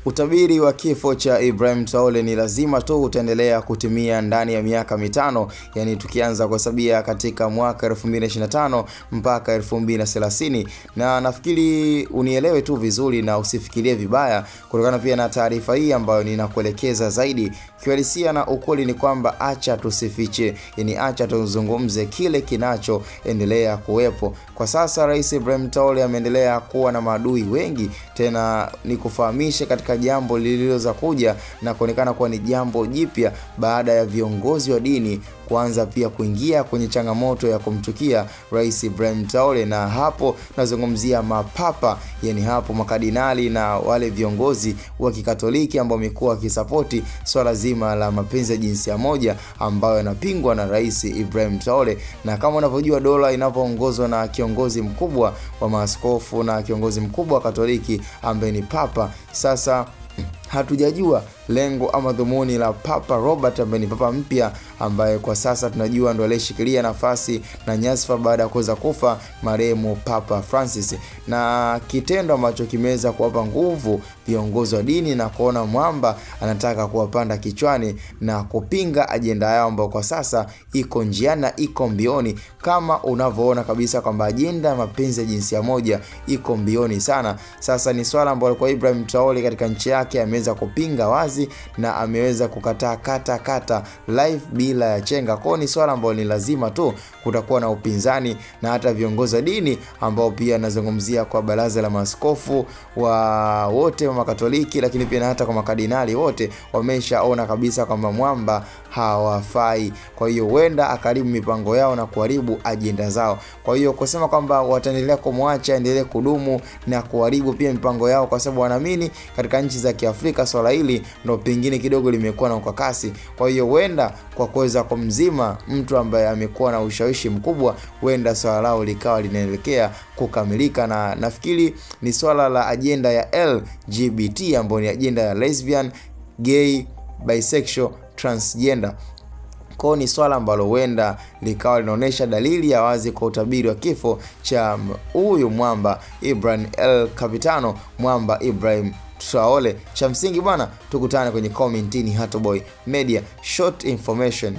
Utabiri wa kifo cha Ibrahim Traore ni lazima tu utaendelea kutimia ndani ya miaka mitano, yani tukianza kuhesabia katika mwaka 2025 mpaka 2030, na nafikiri unielewe tu vizuri na usifikirie vibaya kutokana pia na taarifa hii ambayo ninakuelekeza zaidi. Kiuhalisia na ukweli ni kwamba acha tusifiche, yani acha tuzungumze kile kinachoendelea kuwepo. Kwa sasa Rais Ibrahim Traore ameendelea kuwa na maadui wengi, tena nikufahamishe katika jambo lililoza kuja na kuonekana kuwa ni jambo jipya baada ya viongozi wa dini kuanza pia kuingia kwenye changamoto ya kumchukia Rais Ibrahim Traore, na hapo nazungumzia mapapa, yani hapo makadinali na wale viongozi wa Kikatoliki ambao wamekuwa wakisapoti swala zima la mapenzi ya jinsia moja ambayo yanapingwa na Rais Ibrahim Traore. Na kama unavyojua dola inapoongozwa na kiongozi mkubwa wa maaskofu na kiongozi mkubwa wa Katoliki ambaye ni Papa, sasa hatujajua lengo ama dhumuni la Papa Robert ambaye ni papa mpya ambaye kwa sasa tunajua ndo aliyeshikilia nafasi na nyadhifa baada ya kuweza kufa marehemu Papa Francis, na kitendo ambacho kimeweza kuwapa nguvu viongozi wa dini na kuona mwamba anataka kuwapanda kichwani na kupinga ajenda yao ambayo kwa sasa iko njiani na iko mbioni, kama unavyoona kabisa kwamba ajenda ya mapenzi ya jinsia moja iko mbioni sana. Sasa ni swala ambalo kwa Ibrahim Traore katika nchi yake ameweza kupinga wazi na ameweza kukataa kata live bila ya chenga. Kwa ni swala ambalo ni lazima tu kutakuwa na upinzani, na hata viongozi wa dini ambao pia nazungumzia kwa baraza la maaskofu wa wote wa Makatoliki, lakini pia na hata kwa makadinali wote wameshaona kabisa kwamba mwamba hawafai. Kwa hiyo huenda akaribu mipango yao na kuharibu ajenda zao. Kwa hiyo kusema kwamba wataendelea kumwacha endelee kudumu na kuharibu pia mipango yao, kwa sababu wanaamini katika nchi za Kiafrika swala hili ndo pengine kidogo limekuwa na ukakasi. Kwa hiyo huenda kwa kuweza kumzima mtu ambaye amekuwa na ushawishi mkubwa, huenda swala lao likawa linaelekea kukamilika. Na nafikiri ni swala la ajenda ya LGBT ambayo ni ajenda ya lesbian, gay, bisexual, transgender. Kwa ni swala ambalo huenda likawa linaonesha dalili ya wazi kwa utabiri wa kifo cha huyu mwamba Ibrahim El Capitano, mwamba Ibrahim Traore. Cha msingi bwana, tukutane kwenye comment ni Hatoboy Media, short information.